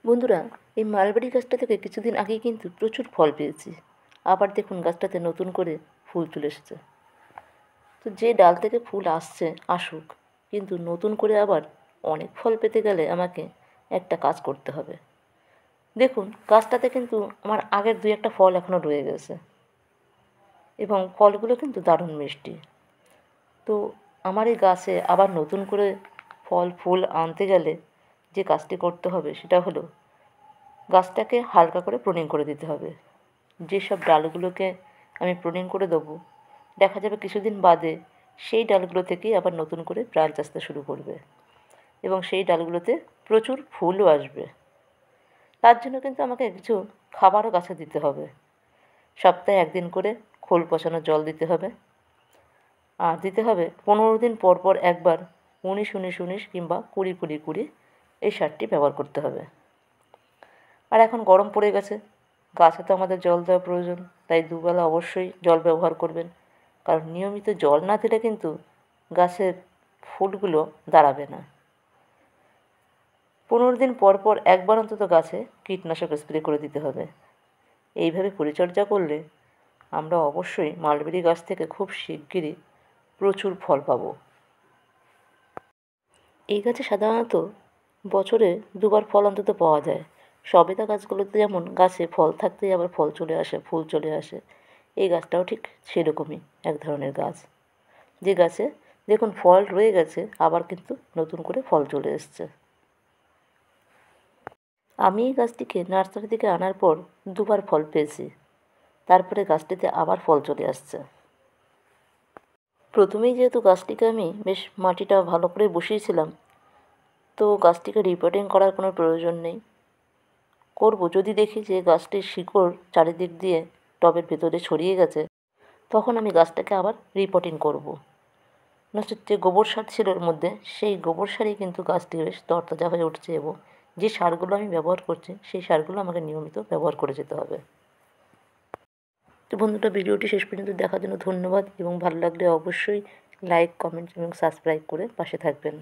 বন্ধুরা, এই মালবেরি গাছটা থেকে কিছুদিন আগেই কিন্তু প্রচুর ফল পেয়েছি। আবার দেখুন গাছটাতে নতুন করে ফুল চলে এসেছে। তো যে ডাল থেকে ফুল আসছে আসুক, কিন্তু নতুন করে আবার অনেক ফল পেতে গেলে আমাকে একটা কাজ করতে হবে। দেখুন গাছটাতে কিন্তু আমার আগের দুই একটা ফল এখনও রয়ে গেছে এবং ফলগুলো কিন্তু দারুণ মিষ্টি। তো আমার এই গাছে আবার নতুন করে ফল ফুল আনতে গেলে যে কাজটি করতে হবে সেটা হলো গাছটাকে হালকা করে প্রুনিং করে দিতে হবে। যেসব ডালগুলোকে আমি প্রুনিং করে দেবো, দেখা যাবে কিছুদিন বাদে সেই ডালগুলো থেকেই আবার নতুন করে ব্রাঞ্চ আসতে শুরু করবে এবং সেই ডালগুলোতে প্রচুর ফুলও আসবে। তার জন্য কিন্তু আমাকে কিছু খাবারও গাছে দিতে হবে। সপ্তাহে একদিন করে খোল পচানো জল দিতে হবে, আর দিতে হবে 15 দিন পর পর একবার 19-19-19 কিংবা 20-20-20 এই সারটি ব্যবহার করতে হবে। আর এখন গরম পড়ে গেছে, গাছে তো আমাদের জল দেওয়া প্রয়োজন, তাই দুবেলা অবশ্যই জল ব্যবহার করবেন। কারণ নিয়মিত জল না দিলে কিন্তু গাছের ফুলগুলো দাঁড়াবে না। 15 দিন পর পর একবার অন্তত গাছে কীটনাশক স্প্রে করে দিতে হবে। এইভাবে পরিচর্যা করলে আমরা অবশ্যই মালবেরি গাছ থেকে খুব শিগগিরই প্রচুর ফল পাব। এই গাছে সাধারণত বছরে দুবার ফল অন্তত পাওয়া যায়। সবেদা গাছগুলোতে যেমন গাছে ফল থাকতেই আবার ফল চলে আসে, ফুল চলে আসে, এই গাছটাও ঠিক সেরকমই এক ধরনের গাছ, যে গাছে দেখুন ফল রয়ে গেছে আবার কিন্তু নতুন করে ফল চলে এসছে। আমি এই গাছটিকে নার্সারি থেকে আনার পর দুবার ফল পেয়েছি, তারপরে গাছটিতে আবার ফল চলে আসছে। প্রথমেই যেহেতু গাছটিকে আমি বেশ মাটিটা ভালো করে বসিয়েছিলাম, তো গাছটিকে রিপোর্টিং করার কোনো প্রয়োজন নেই। করব যদি দেখি যে গাছটির শিকড় চারিদিক দিয়ে টবের ভেতরে ছড়িয়ে গেছে, তখন আমি গাছটাকে আবার রিপোর্টিং করব। নচেৎ যে গোবর সার ছিল এর মধ্যে, সেই গোবর সারই কিন্তু গাছটি বেশ তরতাজা হয়ে উঠছে এবং যে সারগুলো আমি ব্যবহার করছি সেই সারগুলো আমাকে নিয়মিত ব্যবহার করে যেতে হবে। তো বন্ধুরা, ভিডিওটি শেষ পর্যন্ত দেখার জন্য ধন্যবাদ এবং ভালো লাগলে অবশ্যই লাইক, কমেন্ট এবং সাবস্ক্রাইব করে পাশে থাকবেন।